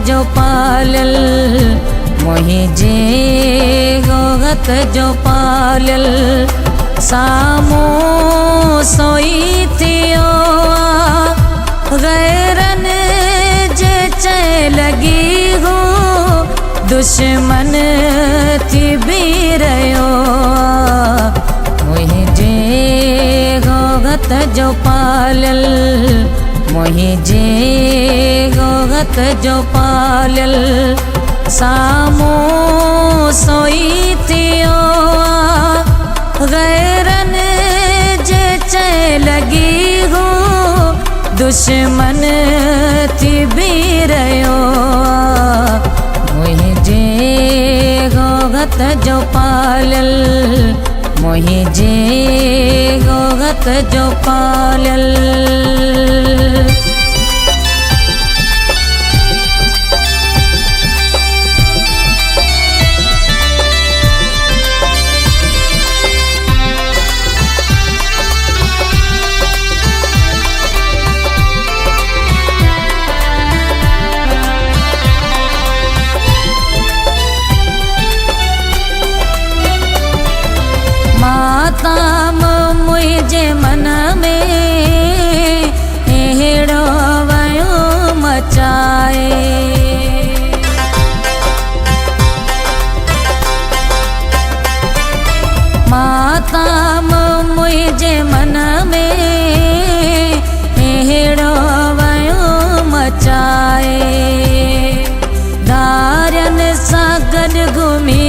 जो पालियल मुंहिंजे गोगत जो पालियल साम्हूं सोई थियो गैरनि जे चए लॻी हो दुश्मन थी बीह रहियो मुंहिंजे गोगत जो पालियल मुंहिंजे गोगत जो पालियल साम्हूं सोई थियो गैरनि जे चए लॻी हो दुश्मन थी बीह रहियो मुंहिंजे गोगत जो पालियल मुंहिंजे गोगत जो पालियल। माताम मुंहिंजे मन में अहिड़ो वयो मचाए माताम मुंहिंजे मन में अहिड़ो वयो मचाए धारनि सां गॾु घुमी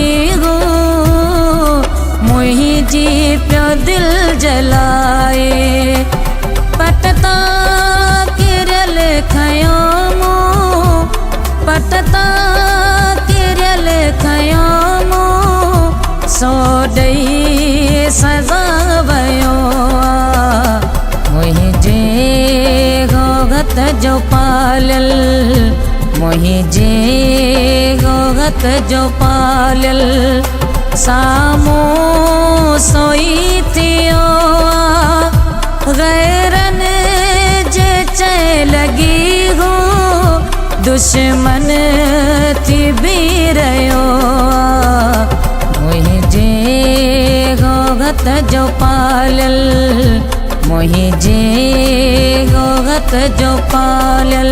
मुंहिंजी पियो दिल जलाए पटता किरियल खयो मूं पटता किरियल खयो मूं सो ॾेई सज़ा वयो मुंहिंजे गोगत जो पालियल मुंहिंजे गोगत जो पालियल साम्हूं सोई थियो गैरनि जे चए लॻी हो दुश्मन थी बीह रहियो मुंहिंजे गोगत जो पालियल मुंहिंजे गोगत जो पालियल।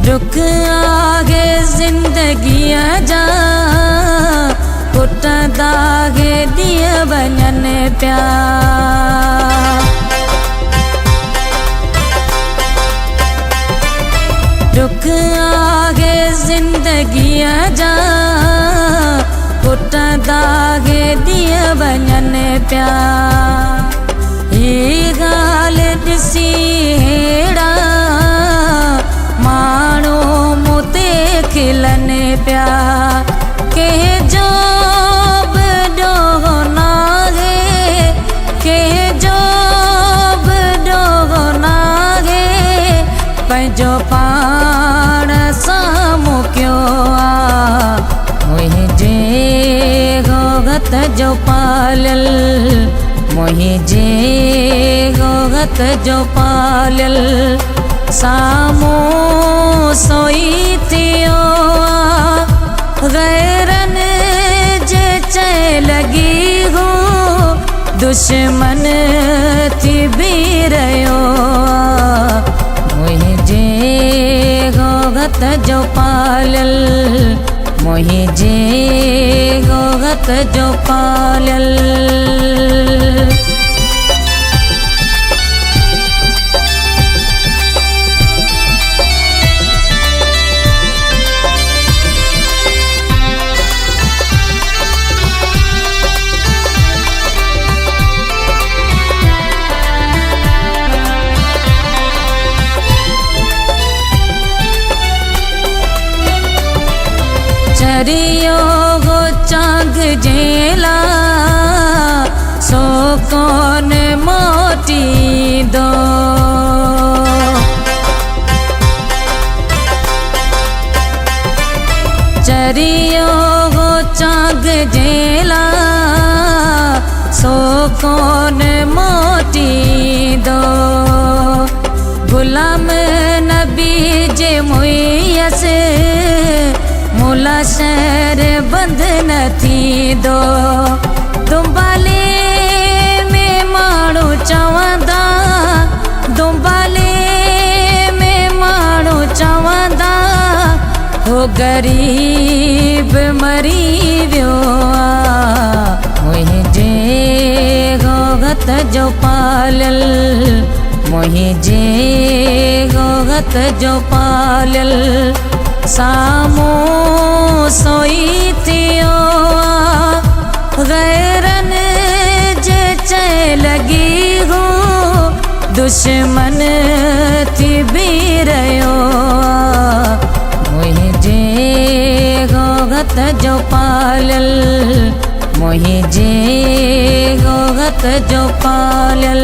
दुख आगे जिंदगीअ जा पुट दागे ॾींहं वञनि पिया दुख आगे जिंदगीअ जा पुट दागे ॾींहं वञनि पिया ही ॻाल्हि ॾिसी हेड़ा माण्हू मूं ते खिलनि पिया कंहिंजो बि ॾोहो नाहे कंहिंजो बि ॾोहो नाहे पंहिंजो पाण साम्हूं कयो आहे मुंहिंजे गोगत जो पालियल मुंहिंजे गोगत जो पालियल साम्हूं सोई थियो गैरनि जे चए लॻी हो दुश्मन थी बीह रहियो मुंहिंजे गोगत जो पालियल मुंहिंजे गोगत जो पालियल। चरियो हो चांद जेला कोन मोटींदो। गुलाम नबी जे मुयस मुला शहर बंद न थींदो। दुंबाले में माण्हू चवंदा, दुंबाले में माण्हू चवंदा, हो गरीब मरी वियो आ। मुंहिंजे गोगत जो पालियल, मुंहिंजे गोगत जो पालियल, साम्हूं सोई थियो आ। गैरन जे चए लॻी हो, दुश्मन थी भी रहियो आ। मुंहिंजे गोगत जो पालियल, मुंहिंजे गोगत जो पालियल।